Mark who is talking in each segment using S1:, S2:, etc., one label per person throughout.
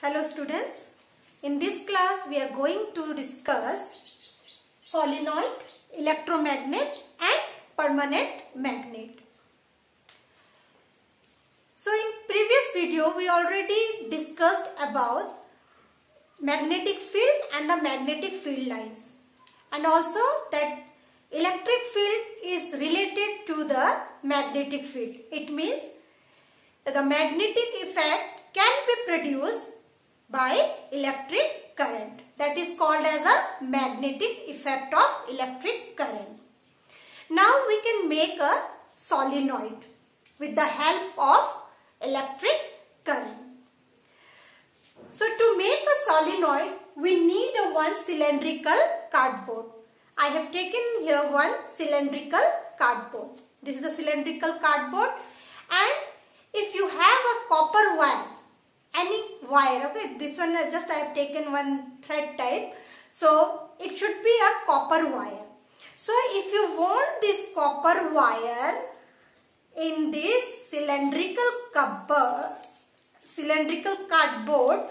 S1: Hello students, in this class we are going to discuss solenoid, electromagnet and permanent magnet. So in previous video we already discussed about magnetic field and the magnetic field lines, and also that electric field is related to the magnetic field. It means that the magnetic effect can be produced by electric current. That is called as a magnetic effect of electric current. Now we can make a solenoid with the help of electric current. So to make a solenoid, we need a one cylindrical cardboard. I have taken here one cylindrical cardboard. This is the cylindrical cardboard, and if you have a copper wire, any wire, okay, this one just I have taken one thread type, so it should be a copper wire. So if you want this copper wire in this cylindrical cardboard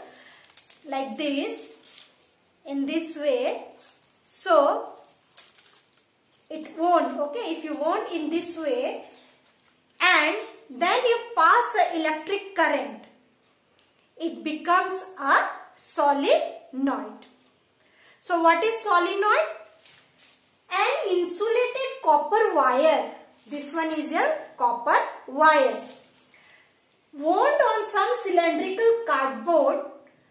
S1: like this, in this way, so it won't, okay, if you want in this way, and then you pass the electric current, it becomes a solenoid. So what is solenoid? An insulated copper wire. This one is a copper wire wound on some cylindrical cardboard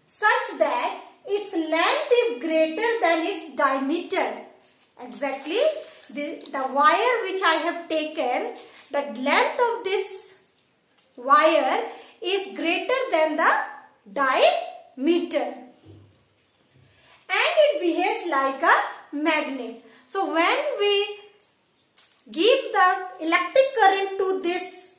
S1: such that its length is greater than its diameter. Exactly, the wire which I have taken, the length of this wire is greater than the diameter, and it behaves like a magnet. So when we give the electric current to this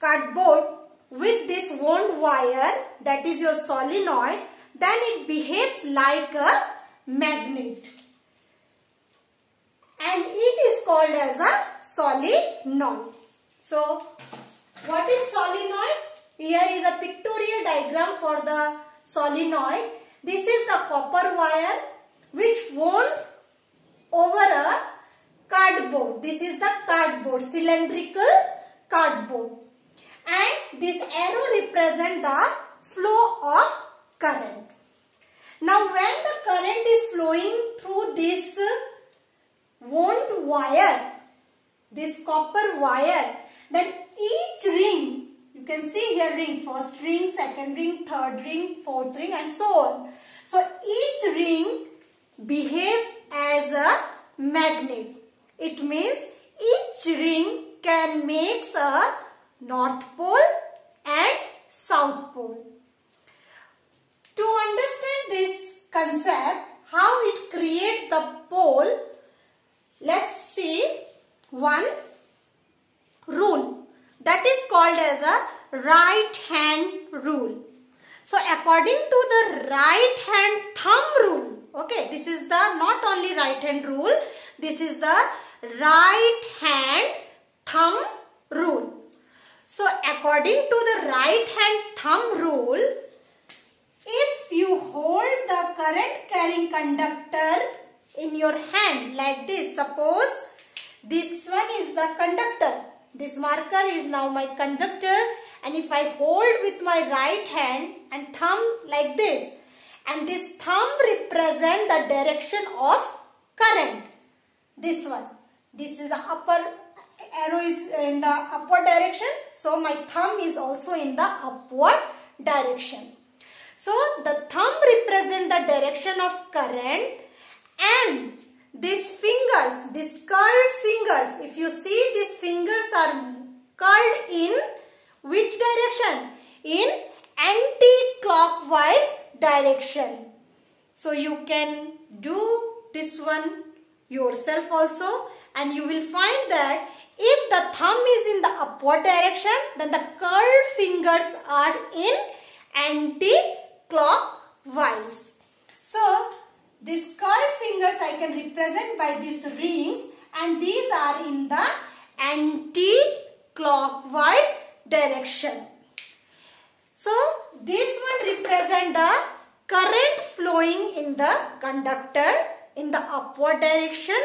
S1: cardboard with this wound wire, that is your solenoid, then it behaves like a magnet, and it is called as a solenoid. So what is solenoid? Here is a pictorial diagram for the solenoid. This is the copper wire which wound over a cardboard. This is the cardboard, cylindrical cardboard, and this arrow represents the flow of current. Now when the current is flowing through this wound wire, this copper wire, then each ring, you can see here ring, first ring, second ring, third ring, fourth ring, and so on. So each ring behaves as a magnet. It means each ring can make a north pole and south pole. To understand this concept, how it creates the pole, let's see one rule that is called as a right hand rule. So according to the right hand thumb rule, okay, this is the not only right hand rule, this is the right hand thumb rule. So according to the right hand thumb rule, if you hold the current carrying conductor in your hand like this, suppose this one is the conductor, this marker is now my conductor, and if I hold with my right hand and thumb like this, and this thumb represents the direction of current, this one, this is the upper arrow is in the upward direction, so my thumb is also in the upward direction. So the thumb represents the direction of current, and these fingers, these curled fingers, if you see, these fingers are curled in which direction? In anti-clockwise direction. So you can do this one yourself also, and you will find that if the thumb is in the upward direction, then the curled fingers are in anti-clockwise. So these curled fingers I can represent by these rings, and these are in the anti-clockwise direction. So this one represents flowing in the conductor in the upward direction,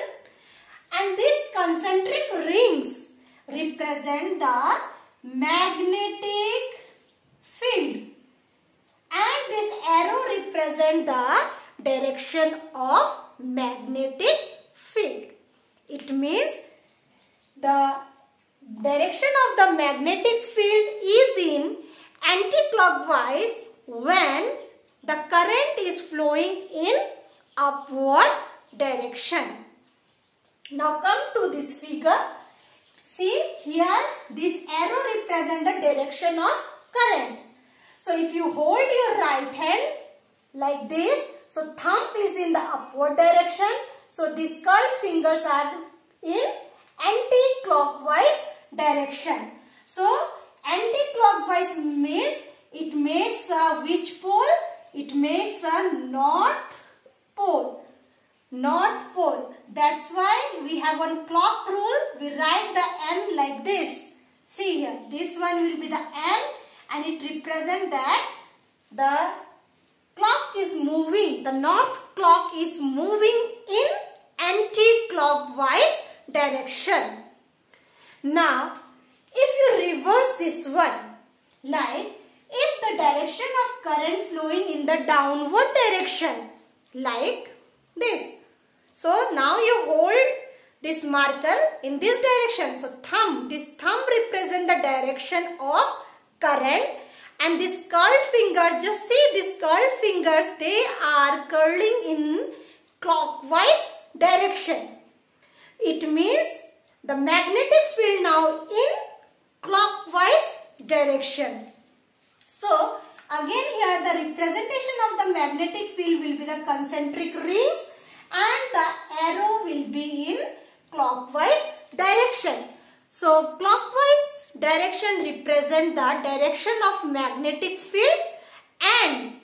S1: and these concentric rings represent the magnetic field, and this arrow represent the direction of magnetic field. It means the direction of the magnetic field is in anti-clockwise when the current is flowing in upward direction. Now come to this figure. See here, this arrow represents the direction of current. So if you hold your right hand like this, so thumb is in the upward direction. So these curled fingers are in anti-clockwise direction. So anti-clockwise means it makes a which pole? It makes a north pole. North pole. That's why we have one clock rule. We write the N like this. See here, this one will be the N, and it represents that the clock is moving. The north clock is moving in anti-clockwise direction. Now, if you reverse this one, like if the direction of current flowing in the downward direction, like this. So now you hold this marker in this direction. So this thumb represents the direction of current, and this curled finger, just see these curled fingers, they are curling in clockwise direction. It means the magnetic field now in clockwise direction. So again here the representation of the magnetic field will be the concentric rings, and the arrow will be in clockwise direction. So clockwise direction represent the direction of magnetic field, and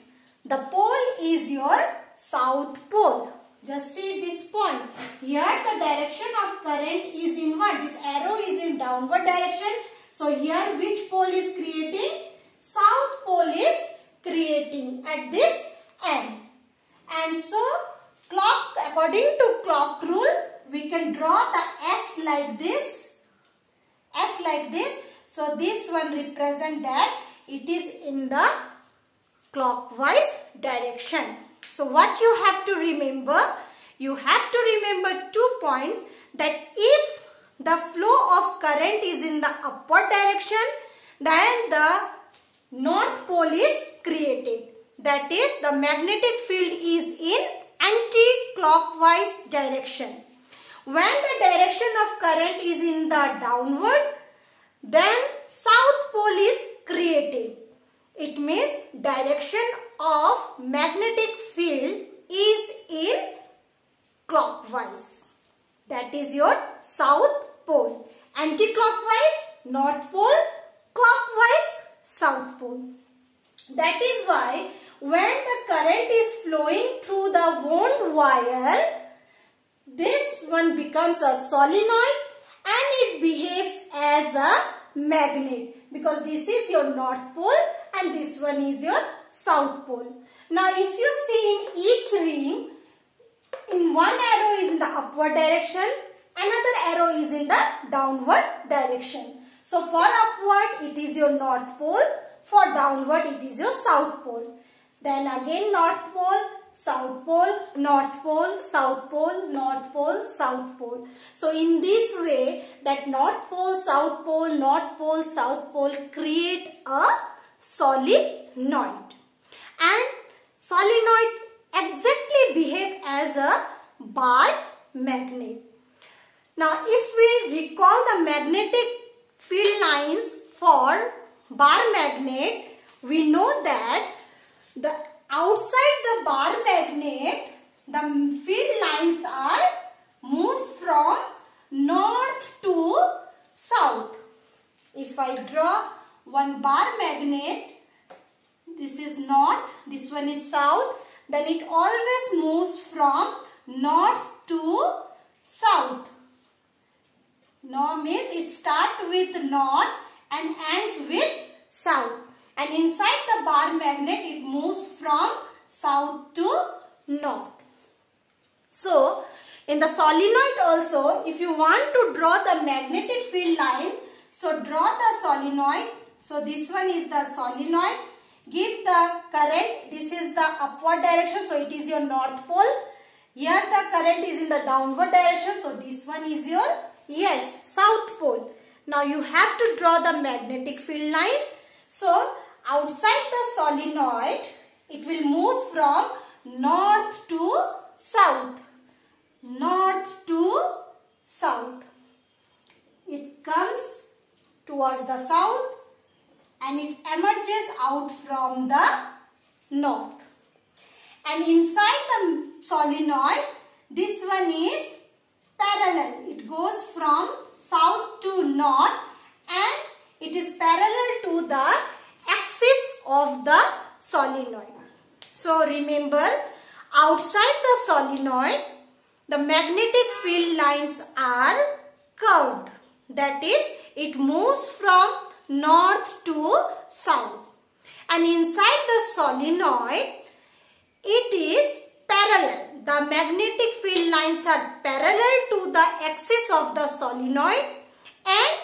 S1: the pole is your south pole. Just see this point. Here the direction of current is in what? This arrow is in downward direction. So here which pole is creating? South pole is creating at this end. And so according to clock rule, we can draw the S like this. S like this. So this one represents that it is in the clockwise direction. So what you have to remember? You have to remember 2 points, that if the flow of current is in the upward direction, then the north pole is created. That is, the magnetic field is in anti-clockwise direction. When the direction of current is in the downward, then south pole is created. It means direction of magnetic field is in clockwise. That is your south pole. Anti-clockwise, north pole; clockwise, south pole. That is why when the current is flowing through the wound wire, this one becomes a solenoid and it behaves as a magnet, because this is your north pole and this one is your south pole. Now if you see in each ring, in one arrow is in the upward direction, another arrow is in the downward direction. So for upward it is your north pole, for downward it is your south pole. Then again north pole, south pole, north pole, south pole, north pole, south pole. So in this way, that north pole, south pole, north pole, south pole create a solenoid. And solenoid exactly behave as a bar magnet. Now if we recall the magnetic field lines for bar magnet, we know that the outside the bar magnet, the field lines are moved from north to south. If I draw one bar magnet, this is north, this one is south, then it always moves from north to south. Now means it starts with north and ends with south. And inside the bar magnet, it moves from south to north. So, in the solenoid also, if you want to draw the magnetic field line, so draw the solenoid. So, this one is the solenoid. Give the current. This is the upward direction. So, it is your north pole. Here the current is in the downward direction. So, this one is your, yes, south pole. Now, you have to draw the magnetic field lines. So, outside the solenoid, it will move from north to south. North to south. It comes towards the south and it emerges out from the north. And inside the solenoid, this one is parallel. It goes from south to north and it is parallel to the axis of the solenoid. So remember, outside the solenoid, the magnetic field lines are curved. That is, it moves from north to south. And inside the solenoid, it is parallel. The magnetic field lines are parallel to the axis of the solenoid and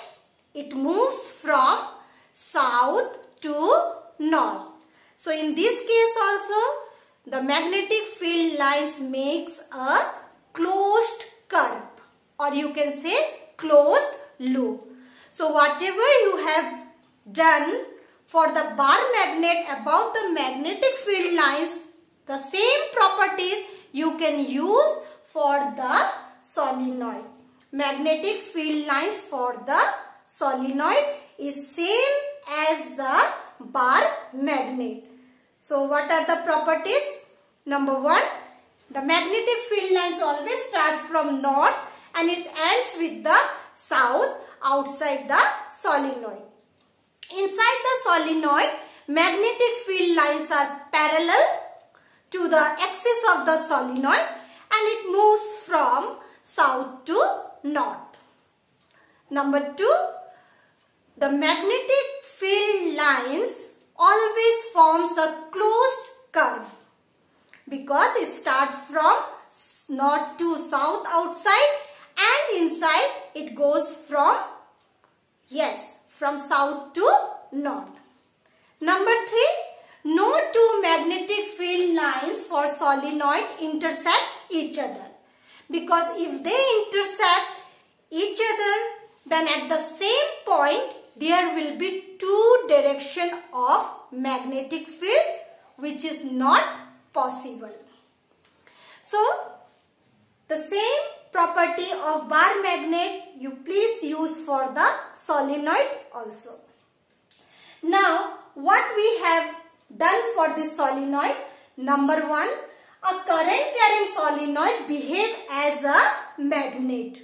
S1: it moves from south to north. So in this case also, the magnetic field lines makes a closed curve, or you can say closed loop. So whatever you have done for the bar magnet about the magnetic field lines, the same properties you can use for the solenoid. Magnetic field lines for the solenoid is same as the bar magnet. So what are the properties? Number one, the magnetic field lines always start from north and it ends with the south outside the solenoid. Inside the solenoid, magnetic field lines are parallel to the axis of the solenoid and it moves from south to north. Number two, the magnetic field lines always forms a closed curve because it starts from north to south outside and inside it goes from, yes, from south to north. Number three, no two magnetic field lines for solenoid intersect each other, because if they intersect each other, then at the same point there will be two direction of magnetic field, which is not possible. So the same property of bar magnet you please use for the solenoid also. Now what we have done for this solenoid? Number one, a current carrying solenoid behave as a magnet.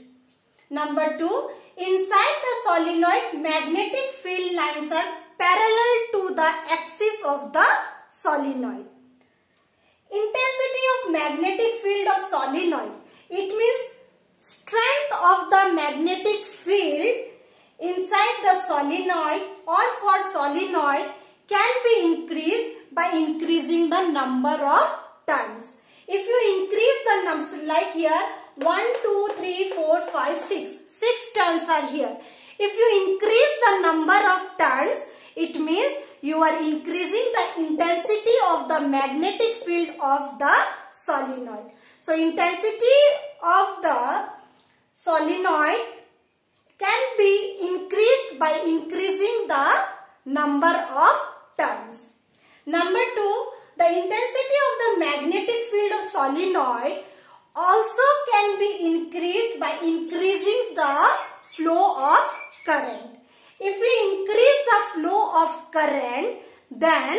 S1: Number two, inside the solenoid, magnetic field lines are parallel to the axis of the solenoid. Intensity of magnetic field of solenoid, it means strength of the magnetic field inside the solenoid or for solenoid can be increased by increasing the number of turns. If you increase the numbers, like here 1, 2, 3, 4, 5, 6. 6 turns are here. If you increase the number of turns, it means you are increasing the intensity of the magnetic field of the solenoid. So intensity of the solenoid can be increased by increasing the number of turns. Number two, the intensity of the magnetic field of solenoid also can be increased by increasing the flow of current. If we increase the flow of current, then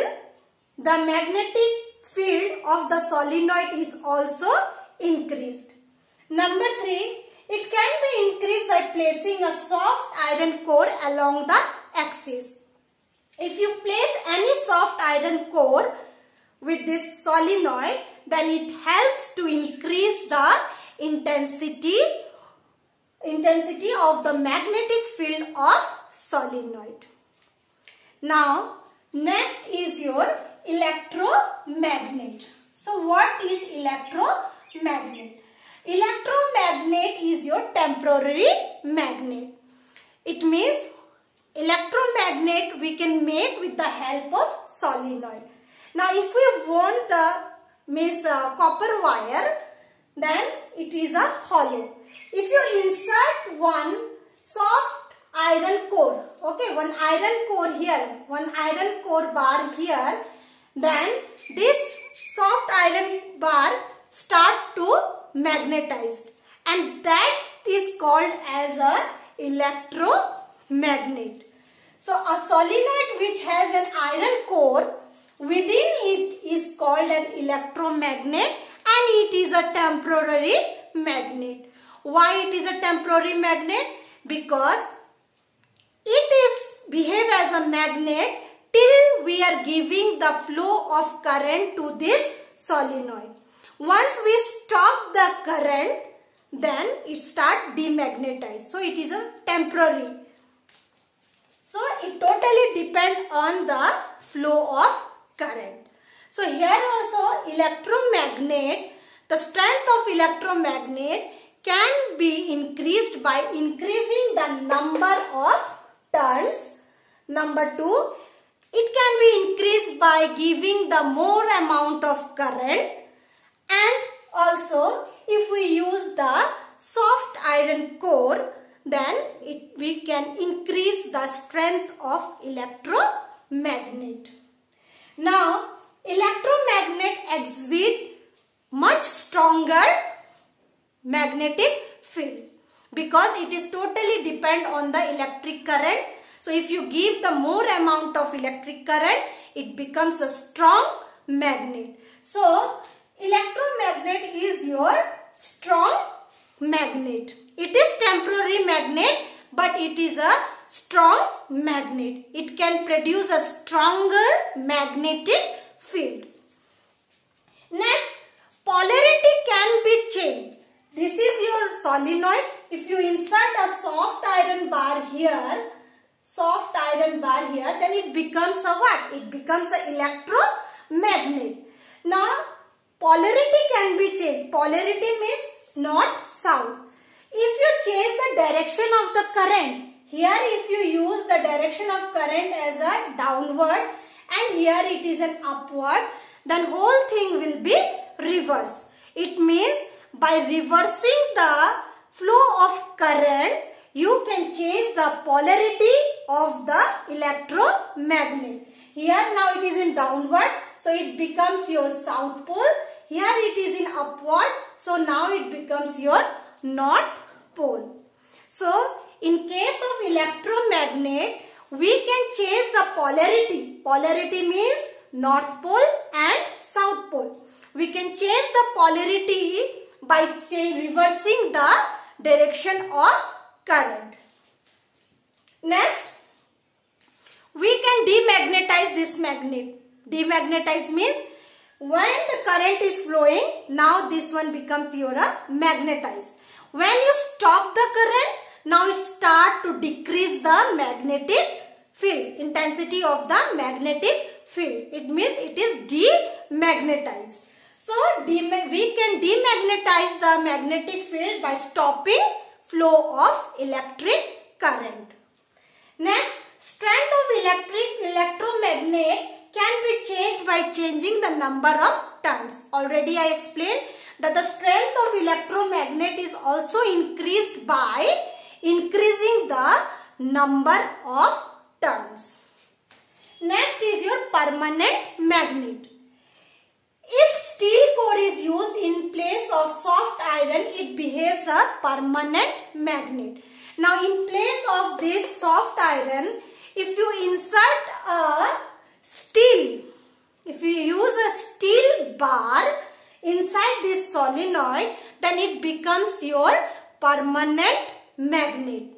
S1: the magnetic field of the solenoid is also increased. Number three, it can be increased by placing a soft iron core along the axis. If you place any soft iron core with this solenoid, then it helps to increase the intensity of the magnetic field of solenoid. Now, next is your electromagnet. So, what is electromagnet? solenoid. Now if we want the copper wire, then it is a hollow. If you insert one soft iron core, okay, one iron core here, one iron core bar here, then this soft iron bar start to magnetize, and that is called as a electromagnet. So a solenoid which has an iron core, within it is called an electromagnet, and it is a temporary magnet. Why it is a temporary magnet? Because it is behave as a magnet till we are giving the flow of current to this solenoid. Once we stop the current, then it start demagnetize. So it is a temporary. So it totally depends on the flow of current. So here also electromagnet, the strength of electromagnet can be increased by increasing the number of turns. Number 2, it can be increased by giving the more amount of current, and also if we use the soft iron core, then we can increase the strength of electromagnet. Now electromagnet exhibit much stronger magnetic field because it is totally depend on the electric current. So if you give the more amount of electric current, it becomes a strong magnet. So electromagnet is your strong magnet. It is temporary magnet, but it is a strong magnet. It can produce a stronger magnetic field. Next, polarity can be changed. This is your solenoid. If you insert a soft iron bar here, then it becomes a what? It becomes an electromagnet. Now, polarity can be changed. Polarity means north, south. If you change the direction of the current, here if you use the direction of current as a downward and here it is an upward, then whole thing will be reverse. It means by reversing the flow of current, you can change the polarity of the electromagnet. Here now it is in downward, so it becomes your south pole. Here it is in upward, so now it becomes your north pole. So in case of electromagnet, we can change the polarity. Polarity means north pole and south pole. We can change the polarity by reversing the direction of current. Next, we can demagnetize this magnet. Demagnetize means when the current is flowing, now this one becomes your magnetized. When you stop the current, now it start to decrease the magnetic field, intensity of the magnetic field. It means it is demagnetized. So we can demagnetize the magnetic field by stopping flow of electric current. Next, strength of electromagnet can be changed by changing the number of turns. Already I explained that the strength of electromagnet is also increased by increasing the number of turns. Next is your permanent magnet. If steel core is used in place of soft iron, it behaves a permanent magnet. Now in place of this soft iron, if you insert a steel, if you use a steel bar inside this solenoid, then it becomes your permanent magnet.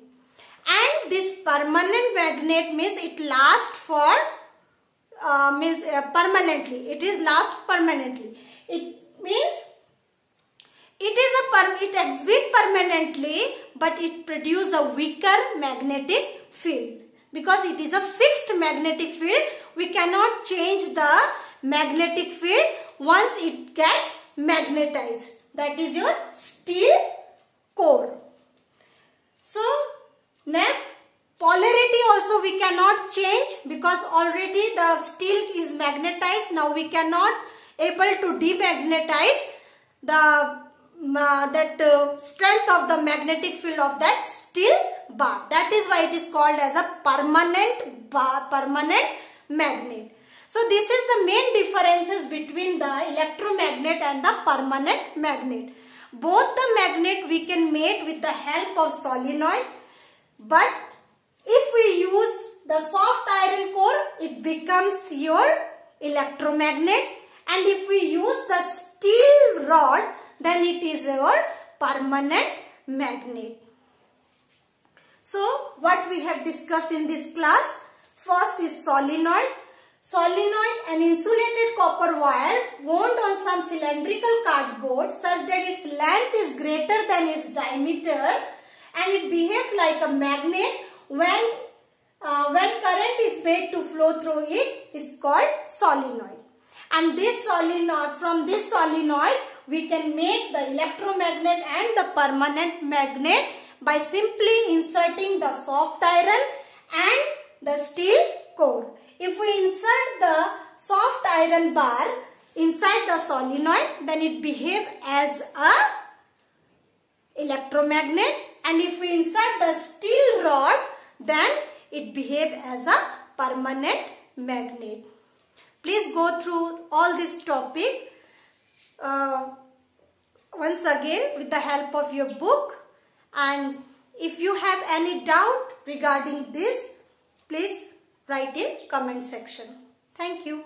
S1: And this permanent magnet means it lasts for permanently. It is last permanently. It means it exhibits permanently, but it produces a weaker magnetic field. Because it is a fixed magnetic field, we cannot change the magnetic field once it gets magnetized. That is your steel core. So next, polarity also we cannot change because already the steel is magnetized. Now we cannot able to demagnetize the strength of the magnetic field of that steel bar. That is why it is called as a permanent magnet. So this is the main differences between the electromagnet and the permanent magnet. Both the magnet we can make with the help of solenoid, but if we use the soft iron core, it becomes your electromagnet, and if we use the steel rod, then it is your permanent magnet. So what we have discussed in this class, first is solenoid. Solenoid, an insulated copper wire wound on some cylindrical cardboard such that its length is greater than its diameter, and it behaves like a magnet when current is made to flow through it is called solenoid. And this solenoid, from this solenoid we can make the electromagnet and the permanent magnet by simply inserting the soft iron and the steel core. If we insert the soft iron bar inside the solenoid, then it behaves as a electromagnet, and if we insert the steel rod, then it behaves as a permanent magnet. Please go through all this topic once again with the help of your book, and if you have any doubt regarding this, please write in comment section. Thank you.